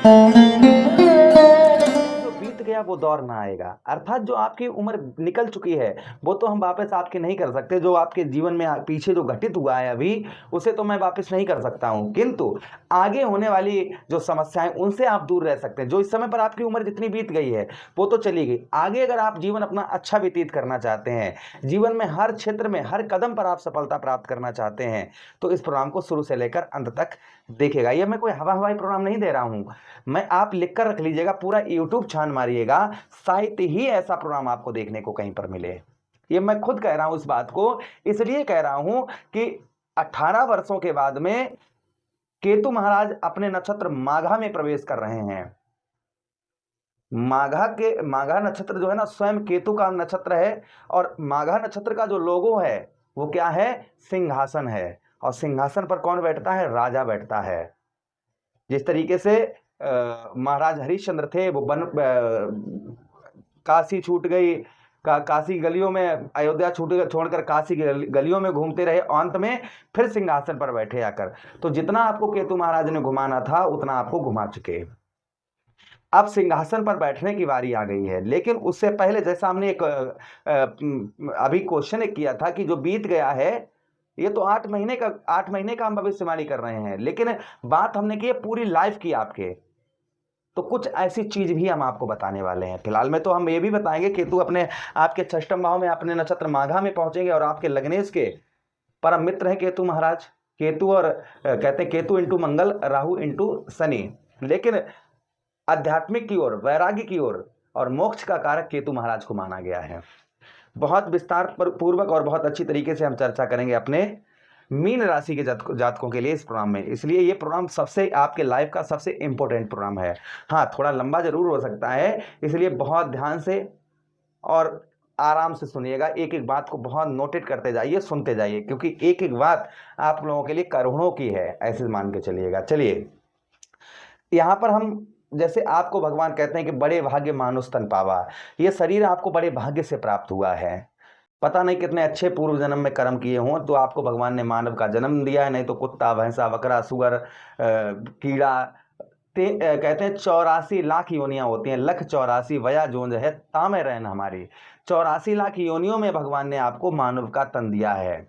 जो बीत गया वो दौर ना आएगा। अर्थात जो आपकी उम्र निकल चुकी है, वो तो हम वापस आपकी नहीं कर सकते। जो आपके जीवन में पीछे जो घटित हुआ है अभी, उसे तो मैं वापस नहीं कर सकता हूँ। किंतु आगे होने वाली जो समस्याएं, उनसे आप दूर रह सकते हैं। जो इस समय पर आपकी उम्र जितनी बीत गई है, वो तो चली गई। आगे अगर आप जीवन अपना अच्छा व्यतीत करना चाहते हैं, जीवन में हर क्षेत्र में, हर कदम पर आप सफलता प्राप्त करना चाहते हैं, तो इस प्रोग्राम को शुरू से लेकर अंत तक देखिएगा। ये मैं कोई हवाई प्रोग्राम नहीं दे रहा हूँ। मैं, आप लिख कर रख लीजिएगा, पूरा यूट्यूब छान मारिएगा, शायद ही ऐसा प्रोग्राम आपको देखने को कहीं पर मिले। ये मैं खुद कह रहा हूं इस बात को, इसलिए कह रहा हूं कि 18 वर्षों के बाद में केतु महाराज अपने नक्षत्र माघा में प्रवेश कर रहे हैं। माघा नक्षत्र जो है ना, स्वयं केतु का नक्षत्र है। और माघा नक्षत्र का जो लोगो है वो क्या है? सिंहासन है। और सिंहासन पर कौन बैठता है? राजा बैठता है। जिस तरीके से महाराज हरिश्चंद्र थे, वो काशी छूट गई, काशी गलियों में, अयोध्या छोड़कर काशी गलियों में घूमते रहे, अंत में फिर सिंहासन पर बैठे आकर। तो जितना आपको केतु महाराज ने घुमाना था, उतना आपको घुमा चुके। अब सिंहासन पर बैठने की बारी आ गई है। लेकिन उससे पहले, जैसा हमने एक अभी क्वेश्चन किया था कि जो बीत गया है, ये तो 8 महीने का हम भविष्यवाणी कर रहे हैं, लेकिन बात हमने की है पूरी लाइफ की आपके। तो कुछ ऐसी चीज भी हम आपको बताने वाले हैं। फिलहाल में तो हम ये भी बताएंगे, केतु अपने आपके षष्ठम भाव में, अपने नक्षत्र माघा में पहुंचेंगे, और आपके लग्नेश के परम मित्र हैं केतु महाराज। केतु, और कहते हैं केतु इंटू मंगल, राहु इंटू शनि। लेकिन आध्यात्मिक की ओर, वैराग्य की ओर और मोक्ष का कारक केतु महाराज को माना गया है। बहुत विस्तार पूर्वक और बहुत अच्छी तरीके से हम चर्चा करेंगे अपने मीन राशि के जातकों के लिए इस प्रोग्राम में। इसलिए ये प्रोग्राम सबसे आपके लाइफ का सबसे इंपॉर्टेंट प्रोग्राम है। हाँ, थोड़ा लंबा जरूर हो सकता है, इसलिए बहुत ध्यान से और आराम से सुनिएगा। एक एक बात को बहुत नोटेट करते जाइए, सुनते जाइए, क्योंकि एक एक बात आप लोगों के लिए करोड़ों की है, ऐसे मान के चलिएगा। चलिए, यहाँ पर हम, जैसे आपको भगवान कहते हैं कि बड़े भाग्य मानुष तन पावा, ये शरीर आपको बड़े भाग्य से प्राप्त हुआ है। पता नहीं कितने अच्छे पूर्व जन्म में कर्म किए हों, तो आपको भगवान ने मानव का जन्म दिया है। नहीं तो कुत्ता, भैंसा, बकरा, सुअर, कीड़ा, कहते हैं 84 लाख योनियां होती हैं। लख 84 वया जोंज है तामे रहन हमारी। 84 लाख योनियों में भगवान ने आपको मानव का तन दिया है।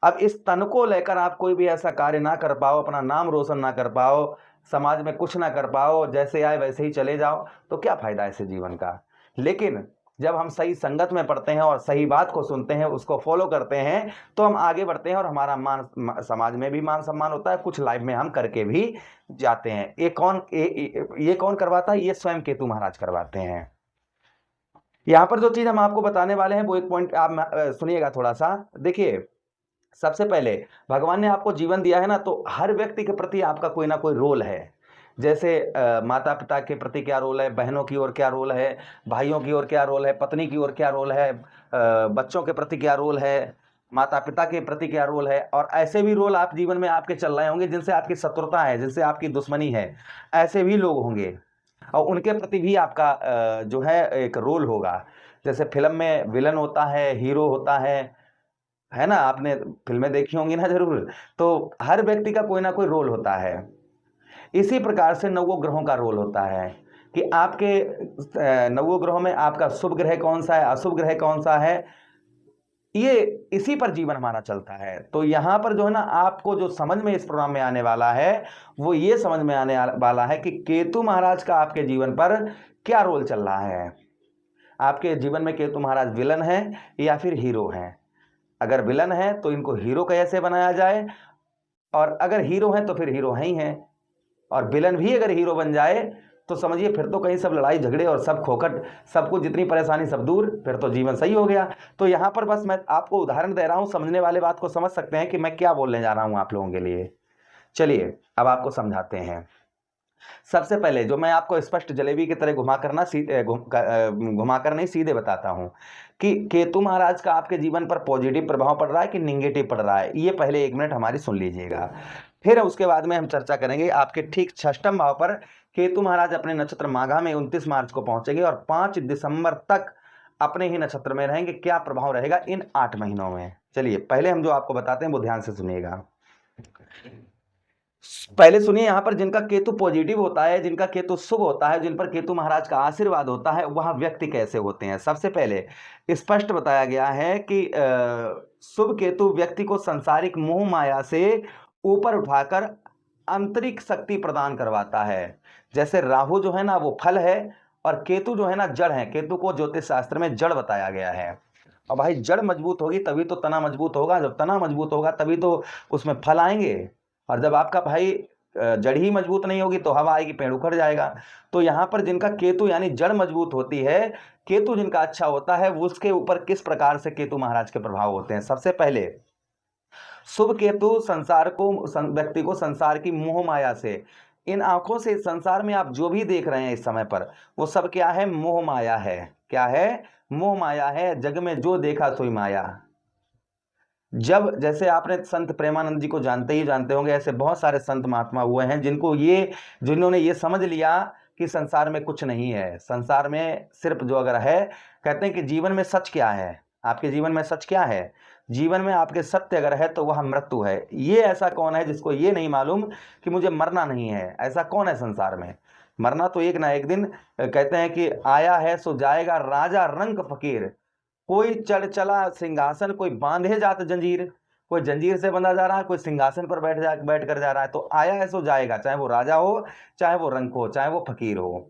अब इस तन को लेकर आप कोई भी ऐसा कार्य ना कर पाओ, अपना नाम रोशन ना कर पाओ, समाज में कुछ ना कर पाओ, जैसे आए वैसे ही चले जाओ, तो क्या फायदा ऐसे जीवन का। लेकिन जब हम सही संगत में पढ़ते हैं और सही बात को सुनते हैं, उसको फॉलो करते हैं, तो हम आगे बढ़ते हैं और हमारा समाज में भी मान सम्मान होता है, कुछ लाइफ में हम करके भी जाते हैं। ये कौन करवाता है? ये स्वयं केतु महाराज करवाते हैं। यहाँ पर जो चीज हम आपको बताने वाले हैं, वो एक पॉइंट आप सुनिएगा थोड़ा सा। देखिए, सबसे पहले भगवान ने आपको जीवन दिया है ना, तो हर व्यक्ति के प्रति आपका कोई ना कोई रोल है। जैसे माता पिता के प्रति क्या रोल है, बहनों की ओर क्या रोल है, भाइयों की ओर क्या रोल है, पत्नी की ओर क्या रोल है, बच्चों के प्रति क्या रोल है, माता पिता के प्रति क्या रोल है। और ऐसे भी रोल आप जीवन में आपके चल रहे होंगे, जिनसे आपकी शत्रुता है, जिनसे आपकी दुश्मनी है। ऐसे भी लोग होंगे, और उनके प्रति भी आपका जो है एक रोल होगा। जैसे फिल्म में विलन होता है, हीरो होता है ना, आपने फिल्में देखी होंगी ना जरूर। तो हर व्यक्ति का कोई ना कोई रोल होता है। इसी प्रकार से नवों ग्रहों का रोल होता है कि आपके नवों ग्रहों में आपका शुभ ग्रह कौन सा है, अशुभ ग्रह कौन सा है, ये इसी पर जीवन हमारा चलता है। तो यहाँ पर जो है ना, आपको जो समझ में इस प्रोग्राम में आने वाला है, वो ये समझ में आने वाला है कि केतु महाराज का आपके जीवन पर क्या रोल चल रहा है। आपके जीवन में केतु महाराज विलन है या फिर हीरो है। अगर विलन है तो इनको हीरो कैसे बनाया जाए, और अगर हीरो है तो फिर हीरो है ही है। और विलन भी अगर हीरो बन जाए, तो समझिए फिर तो कहीं सब लड़ाई झगड़े और सब खोखट, सब कुछ, जितनी परेशानी सब दूर, फिर तो जीवन सही हो गया। तो यहाँ पर बस मैं आपको उदाहरण दे रहा हूँ, समझने वाले बात को समझ सकते हैं कि मैं क्या बोलने जा रहा हूँ आप लोगों के लिए। चलिए, अब आपको समझाते हैं। सबसे पहले जो मैं आपको स्पष्ट जलेबी की तरह घुमाकर नहीं, सीधे बताता हूं कि केतु महाराज का आपके जीवन पर पॉजिटिव प्रभाव पड़ रहा है कि निगेटिव पड़ रहा है। ये पहले 1 मिनट हमारी सुन लीजिएगा, फिर उसके बाद में हम चर्चा करेंगे आपके ठीक षष्ठम भाव पर केतु महाराज अपने नक्षत्र माघा में 29 मार्च को पहुंचेंगे और 5 दिसंबर तक अपने ही नक्षत्र में रहेंगे। क्या प्रभाव रहेगा इन 8 महीनों में। चलिए, पहले हम जो आपको बताते हैं वो ध्यान से सुनिएगा। पहले सुनिए, यहाँ पर जिनका केतु पॉजिटिव होता है, जिनका केतु शुभ होता है, जिन पर केतु महाराज का आशीर्वाद होता है, वह व्यक्ति कैसे होते हैं। सबसे पहले स्पष्ट बताया गया है कि शुभ केतु व्यक्ति को सांसारिक मोह माया से ऊपर उठाकर आंतरिक शक्ति प्रदान करवाता है। जैसे राहु जो है ना वो फल है, और केतु जो है ना जड़ है। केतु को ज्योतिष शास्त्र में जड़ बताया गया है। और भाई जड़ मजबूत होगी तभी तो तना मजबूत होगा, जब तना मजबूत होगा तभी तो उसमें फल आएंगे। और जब आपका भाई जड़ ही मजबूत नहीं होगी तो हवा आएगी, पेड़ उखड़ जाएगा। तो यहाँ पर जिनका केतु यानी जड़ मजबूत होती है, केतु जिनका अच्छा होता है, वो उसके ऊपर किस प्रकार से केतु महाराज के प्रभाव होते हैं। सबसे पहले शुभ केतु संसार को, व्यक्ति को संसार की मोह माया से, इन आंखों से संसार में आप जो भी देख रहे हैं इस समय पर, वो सब क्या है, मोह माया है। क्या है, मोह माया है। जग में जो देखा सोई माया। जब जैसे आपने संत प्रेमानंद जी को जानते होंगे, ऐसे बहुत सारे संत महात्मा हुए हैं जिन्होंने ये समझ लिया कि संसार में कुछ नहीं है, संसार में सिर्फ जो अगर है, कहते हैं कि जीवन में सच क्या है, आपके जीवन में सच क्या है, जीवन में आपके सत्य अगर है तो वह मृत्यु है। ये ऐसा कौन है जिसको ये नहीं मालूम कि मुझे मरना नहीं है। ऐसा कौन है संसार में। मरना तो एक ना एक दिन, कहते हैं कि आया है सो जाएगा, राजा रंक फकीर। कोई चढ़ चला सिंहासन, कोई बांधे जात जंजीर। कोई जंजीर से बंधा जा रहा है, कोई सिंहासन पर बैठ कर जा रहा है। तो आया है सो जाएगा, चाहे वो राजा हो, चाहे वो रंक हो, चाहे वो फकीर हो।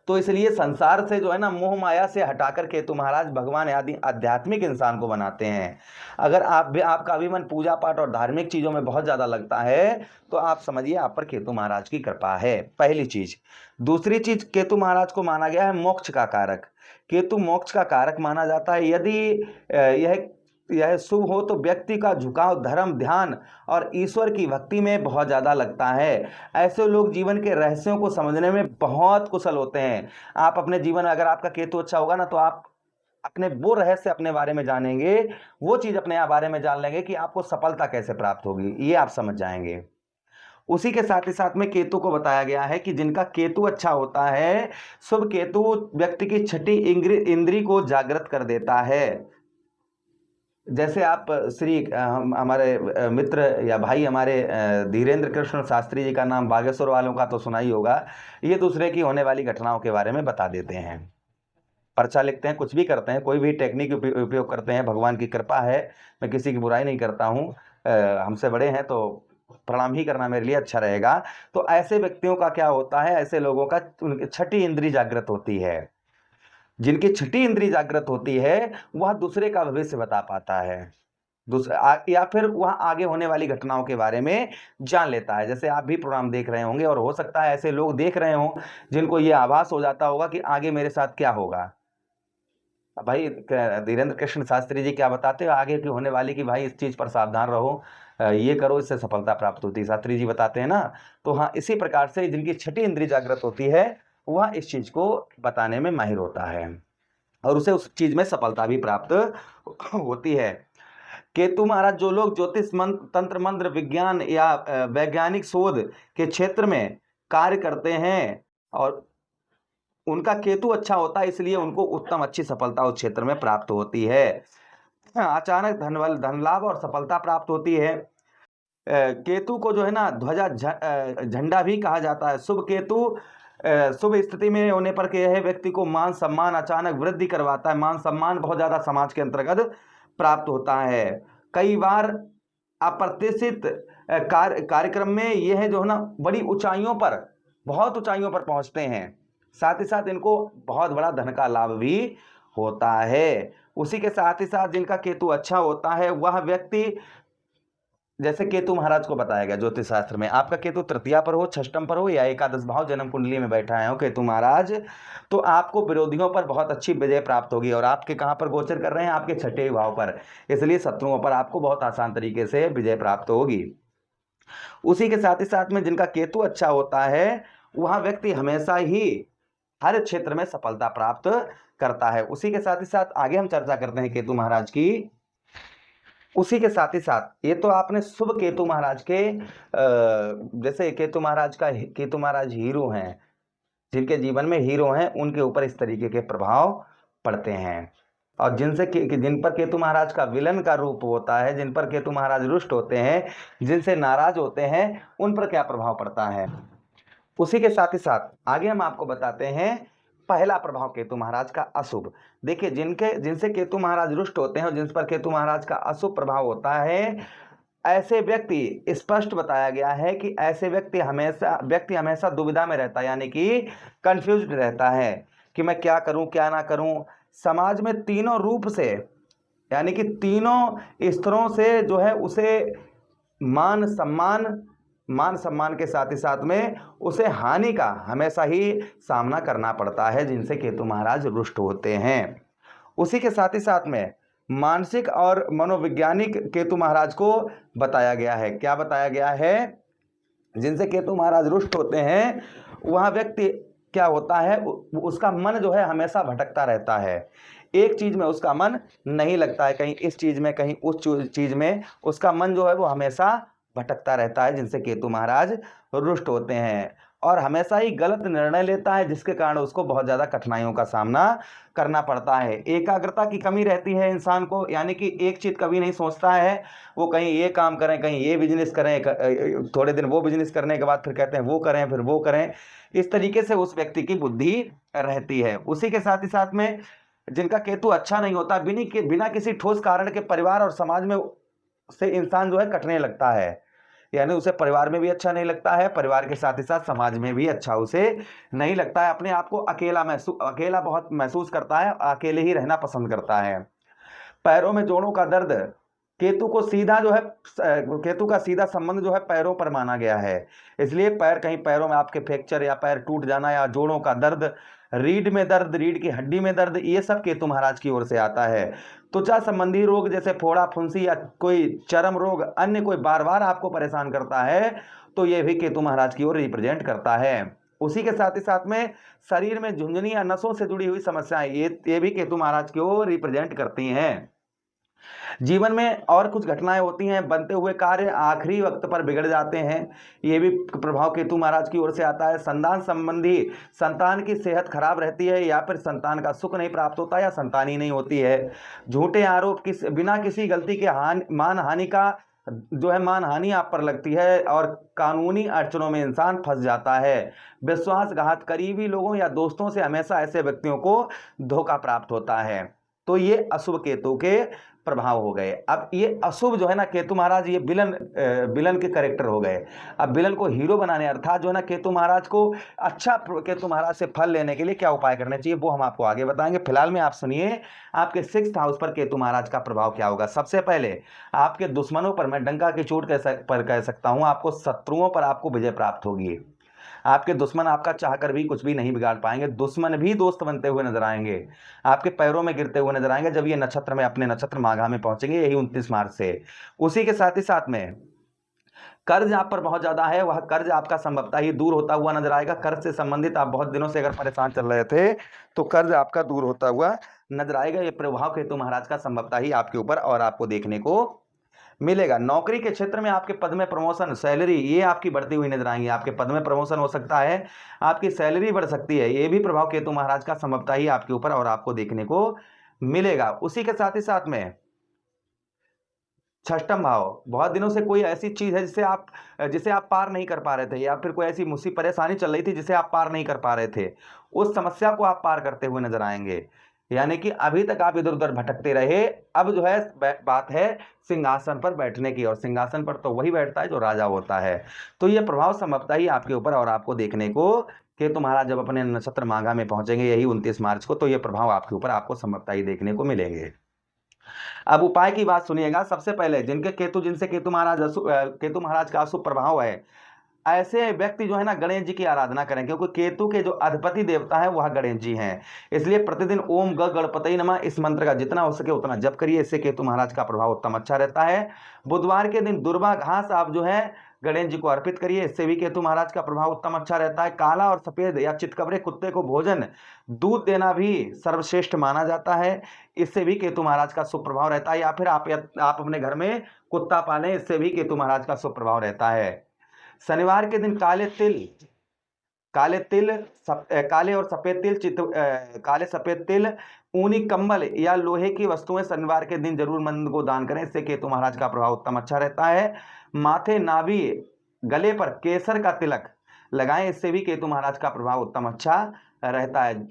तो इसलिए संसार से जो है ना मोह माया से हटाकर केतु महाराज भगवान आदि आध्यात्मिक इंसान को बनाते हैं। अगर आपका भी मन पूजा पाठ और धार्मिक चीजों में बहुत ज्यादा लगता है तो आप समझिए आप पर केतु महाराज की कृपा है, पहली चीज। दूसरी चीज, केतु महाराज को माना गया है मोक्ष का कारक। केतु मोक्ष का कारक माना जाता है। यदि यह शुभ हो तो व्यक्ति का झुकाव धर्म, ध्यान और ईश्वर की भक्ति में बहुत ज़्यादा लगता है। ऐसे लोग जीवन के रहस्यों को समझने में बहुत कुशल होते हैं। आप अपने जीवन में अगर आपका केतु अच्छा होगा ना, तो आप अपने वो रहस्य अपने बारे में जानेंगे, वो चीज़ अपने बारे में जान लेंगे कि आपको सफलता कैसे प्राप्त होगी, ये आप समझ जाएंगे। उसी के साथ ही साथ में केतु को बताया गया है कि जिनका केतु अच्छा होता है, शुभ केतु व्यक्ति की छठी इंद्री को जागृत कर देता है। जैसे आप हमारे मित्र या भाई हमारे धीरेन्द्र कृष्ण शास्त्री जी का नाम बागेश्वर वालों का तो सुना ही होगा। ये दूसरे की होने वाली घटनाओं के बारे में बता देते हैं, पर्चा लिखते हैं, कुछ भी करते हैं, कोई भी टेक्निक उपयोग करते हैं। भगवान की कृपा है, मैं किसी की बुराई नहीं करता हूँ। हमसे बड़े हैं तो प्रणाम ही करना मेरे लिए अच्छा रहेगा। तो ऐसे व्यक्तियों का क्या होता है, ऐसे लोगों का छठी इंद्री जागृत होती है। जिनकी छठी इंद्री जागृत होती है वह दूसरे का भविष्य बता पाता है, या फिर वह आगे होने वाली घटनाओं के बारे में जान लेता है। जैसे आप भी प्रोग्राम देख रहे होंगे और हो सकता है ऐसे लोग देख रहे हों जिनको ये आभास हो जाता होगा कि आगे मेरे साथ क्या होगा। भाई धीरेन्द्र कृष्ण शास्त्री जी क्या बताते हो आगे की होने वाली, कि भाई इस चीज पर सावधान रहो, ये करो, इससे सफलता प्राप्त होती है, शास्त्री जी बताते हैं ना। तो हाँ, इसी प्रकार से जिनकी छठी इंद्री जागृत होती है वह इस चीज को बताने में माहिर होता है और उसे उस चीज में सफलता भी प्राप्त होती है। केतु महाराज, जो लोग ज्योतिष तंत्र मंत्र विज्ञान या वैज्ञानिक शोध के क्षेत्र में कार्य करते हैं और उनका केतु अच्छा होता है, इसलिए उनको उत्तम अच्छी सफलता उस क्षेत्र में प्राप्त होती है। अचानक धन लाभ और सफलता प्राप्त होती है। केतु को जो है ना ध्वजा झंडा भी कहा जाता है। शुभ केतु शुभ स्थिति में होने पर के यह व्यक्ति को मान सम्मान अचानक वृद्धि करवाता है। मान सम्मान बहुत ज्यादा समाज के अंतर्गत प्राप्त होता है। कई बार अप्रत्याशित कार्यक्रम में यह जो है ना बड़ी ऊंचाइयों पर, बहुत ऊंचाइयों पर पहुंचते हैं। साथ ही साथ इनको बहुत बड़ा धन का लाभ भी होता है। उसी के साथ ही साथ जिनका केतु अच्छा होता है वह व्यक्ति, जैसे केतु महाराज को बताया गया ज्योतिष शास्त्र में, आपका केतु तृतीया पर हो, छष्टम पर हो या एकादश भाव जन्म कुंडली में बैठा है हो केतु महाराज, तो आपको विरोधियों पर बहुत अच्छी विजय प्राप्त होगी। और आपके कहां पर गोचर कर रहे हैं, आपके छठे भाव पर, इसलिए शत्रुओं पर आपको बहुत आसान तरीके से विजय प्राप्त होगी। उसी के साथ ही साथ में जिनका केतु अच्छा होता है वह व्यक्ति हमेशा ही हर क्षेत्र में सफलता प्राप्त करता है। उसी के साथ ही साथ आगे हम चर्चा करते हैं केतु महाराज की। उसी के साथ ही साथ ये तो आपने शुभ केतु महाराज के, जैसे केतु महाराज हीरो हैं, जिनके जीवन में हीरो हैं उनके ऊपर इस तरीके के प्रभाव पड़ते हैं। और जिन पर केतु महाराज का विलन का रूप होता है, जिन पर केतु महाराज रुष्ट होते हैं, जिनसे नाराज होते हैं, उन पर क्या प्रभाव पड़ता है। उसी के साथ ही साथ आगे हम आपको बताते हैं पहला प्रभाव केतु महाराज का अशुभ। देखिए, जिनसे केतु महाराज रुष्ट होते हैं और जिन पर केतु महाराज का अशुभ प्रभाव होता है, ऐसे व्यक्ति, स्पष्ट बताया गया है कि ऐसे व्यक्ति हमेशा दुविधा में रहता है, यानी कि कंफ्यूज्ड रहता है कि मैं क्या करूं क्या ना करूं। समाज में तीनों रूप से, यानी कि तीनों स्तरों से जो है उसे मान सम्मान के साथ ही साथ में उसे हानि का हमेशा ही सामना करना पड़ता है, जिनसे केतु महाराज रुष्ट होते हैं। उसी के साथ ही साथ में मानसिक और मनोवैज्ञानिक केतु महाराज को बताया गया है। क्या बताया गया है, जिनसे केतु महाराज रुष्ट होते हैं वह व्यक्ति क्या होता है, उसका मन जो है हमेशा भटकता रहता है, एक चीज में उसका मन नहीं लगता है, कहीं इस चीज में कहीं उस चीज में उसका मन जो है वो हमेशा भटकता रहता है, जिनसे केतु महाराज रुष्ट होते हैं। और हमेशा ही गलत निर्णय लेता है, जिसके कारण उसको बहुत ज्यादा कठिनाइयों का सामना करना पड़ता है। एकाग्रता की कमी रहती है इंसान को, यानी कि एक चीज कभी नहीं सोचता है, वो कहीं ये काम करें, कहीं ये बिजनेस करें, थोड़े दिन वो बिजनेस करने के बाद फिर कहते हैं वो करें, फिर वो करें। इस तरीके से उस व्यक्ति की बुद्धि रहती है। उसी के साथ ही साथ में जिनका केतु अच्छा नहीं होता, बिना किसी ठोस कारण के परिवार और समाज में से इंसान जो है कटने लगता है, यानी उसे परिवार में भी अच्छा नहीं लगता है, परिवार के साथ ही साथ समाज में भी अच्छा उसे नहीं लगता है, अपने आप को अकेला बहुत महसूस करता है, अकेले ही रहना पसंद करता है। पैरों में जोड़ों का दर्द, केतु का सीधा संबंध जो है पैरों पर माना गया है, इसलिए पैरों में आपके फ्रैक्चर या पैर टूट जाना या जोड़ों का दर्द, रीढ़ में दर्द, रीढ़ की हड्डी में दर्द, ये सब केतु महाराज की ओर से आता है। त्वचा संबंधी रोग जैसे फोड़ा फुंसी या कोई चर्म रोग, अन्य कोई बार बार आपको परेशान करता है, तो ये भी केतु महाराज की ओर रिप्रेजेंट करता है। उसी के साथ ही साथ में शरीर में झुंझुनी या नसों से जुड़ी हुई समस्याएं, ये भी केतु महाराज की ओर रिप्रेजेंट करती हैं। जीवन में और कुछ घटनाएं होती हैं, बनते हुए कार्य आखिरी वक्त पर बिगड़ जाते हैं, ये भी प्रभाव केतु महाराज की ओर से आता है। संतान की सेहत खराब रहती है, या फिर संतान का सुख नहीं प्राप्त होता, या संतान ही नहीं होती है। झूठे आरोप बिना किसी गलती के मान हानि आप पर लगती है, और कानूनी अड़चनों में इंसान फंस जाता है। विश्वासघात, करीबी लोगों या दोस्तों से हमेशा ऐसे व्यक्तियों को धोखा प्राप्त होता है। तो ये अशुभ केतु के प्रभाव हो गए। अब ये अशुभ जो है ना केतु महाराज, ये विलन के कैरेक्टर हो गए। अब विलन को हीरो बनाने, अर्थात जो है ना केतु महाराज को अच्छा केतु महाराज से फल लेने के लिए क्या उपाय करने चाहिए, वो हम आपको आगे बताएंगे। फिलहाल में आप सुनिए आपके 6th हाउस पर केतु महाराज का प्रभाव क्या होगा। सबसे पहले आपके दुश्मनों पर, मैं डंका की चोट पर कह सकता हूं, आपको शत्रुओं पर आपको विजय प्राप्त होगी। आपके दुश्मन आपका चाहकर भी कुछ भी नहीं बिगाड़ पाएंगे, दुश्मन भी दोस्त बनते हुए नजर आएंगे, आपके पैरों में गिरते हुए नजर आएंगे जब ये नक्षत्र में अपने नक्षत्र माघा में पहुंचेंगे, यही 29 मार्च से। उसी के साथ ही साथ में कर्ज आप पर बहुत ज्यादा है, वह कर्ज आपका संभवतः ही दूर होता हुआ नजर आएगा। कर्ज से संबंधित आप बहुत दिनों से अगर परेशान चल रहे थे तो कर्ज आपका दूर होता हुआ नजर आएगा। ये प्रभाव केतु महाराज का संभवतः ही आपके ऊपर और आपको देखने को मिलेगा। नौकरी के क्षेत्र में आपके पद में प्रमोशन, सैलरी, ये आपकी बढ़ती हुई नजर आएंगी। आपके पद में प्रमोशन हो सकता है, आपकी सैलरी बढ़ सकती है, ये भी प्रभाव केतु महाराज का संभवतः ही आपके ऊपर और आपको देखने को मिलेगा। उसी के साथ ही साथ में 6ठम भाव, बहुत दिनों से कोई ऐसी चीज है जिसे आप पार नहीं कर पा रहे थे, या फिर कोई ऐसी मुसीबत परेशानी चल रही थी जिसे आप पार नहीं कर पा रहे थे, उस समस्या को आप पार करते हुए नजर आएंगे। यानी कि अभी तक आप इधर उधर भटकते रहे, अब जो है बात है सिंहासन पर बैठने की, और सिंहासन पर तो वही बैठता है जो राजा होता है। तो ये प्रभाव संभवतः ही आपके ऊपर और आपको देखने को केतु महाराज जब अपने नक्षत्र माघा में पहुंचेंगे, यही 29 मार्च को, तो ये प्रभाव आपके ऊपर आपको संभवतः ही देखने को मिलेंगे। अब उपाय की बात सुनिएगा। सबसे पहले जिनसे केतु महाराज का अशुभ प्रभाव है, ऐसे व्यक्ति जो है ना गणेश जी की आराधना करें, क्योंकि केतु के जो अधिपति देवता है वह गणेश जी हैं। इसलिए प्रतिदिन ओम गणपति नमः इस मंत्र का जितना हो सके उतना जप करिए, इससे केतु महाराज का प्रभाव उत्तम अच्छा रहता है। बुधवार के दिन दुर्वा घास आप जो है गणेश जी को अर्पित करिए, इससे भी केतु महाराज का प्रभाव उत्तम अच्छा रहता है। काला और सफेद या चितकबरे कुत्ते को भोजन दूध देना भी सर्वश्रेष्ठ माना जाता है, इससे भी केतु महाराज का शुभ प्रभाव रहता है। या फिर आप अपने घर में कुत्ता पालें, इससे भी केतु महाराज का शुभ प्रभाव रहता है। शनिवार के दिन काले तिल काले और सफेद तिल काले सफेद तिल, ऊनी कंबल या लोहे की वस्तुएं शनिवार के दिन जरूरतमंद को दान करें, इससे केतु महाराज का प्रभाव उत्तम अच्छा रहता है। माथे, नाभि, गले पर केसर का तिलक लगाएं, इससे भी केतु महाराज का प्रभाव उत्तम अच्छा रहता है।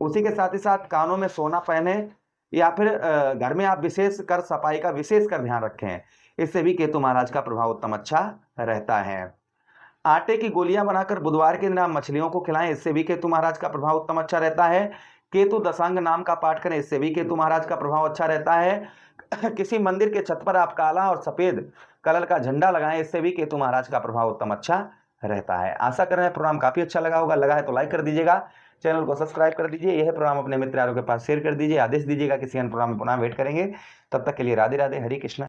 उसी के साथ ही साथ कानों में सोना पहने, या फिर घर में आप विशेष कर सफाई का विशेष कर ध्यान रखें, इससे भी केतु महाराज का प्रभाव उत्तम अच्छा रहता है। आटे की गोलियां बनाकर बुधवार के दिन आप मछलियों को खिलाएं, इससे भी केतु महाराज का प्रभाव उत्तम अच्छा रहता है। केतु दशांग नाम का पाठ करें, इससे भी केतु महाराज का प्रभाव अच्छा रहता है। किसी मंदिर के छत पर आप काला और सफेद कलर का झंडा लगाएं, इससे भी केतु महाराज का प्रभाव उत्तम अच्छा रहता है। आशा कर रहे हैं प्रोग्राम काफी अच्छा लगा होगा, लगा है तो लाइक कर दीजिएगा, चैनल को सब्सक्राइब कर दीजिए, यह प्रोग्राम अपने मित्र यारों के पास शेयर कर दीजिए, आदेश दीजिएगा किसी अन्य प्रोग्राम में पुनः वेट करेंगे। तब तक के लिए राधे राधे, हरि कृष्ण।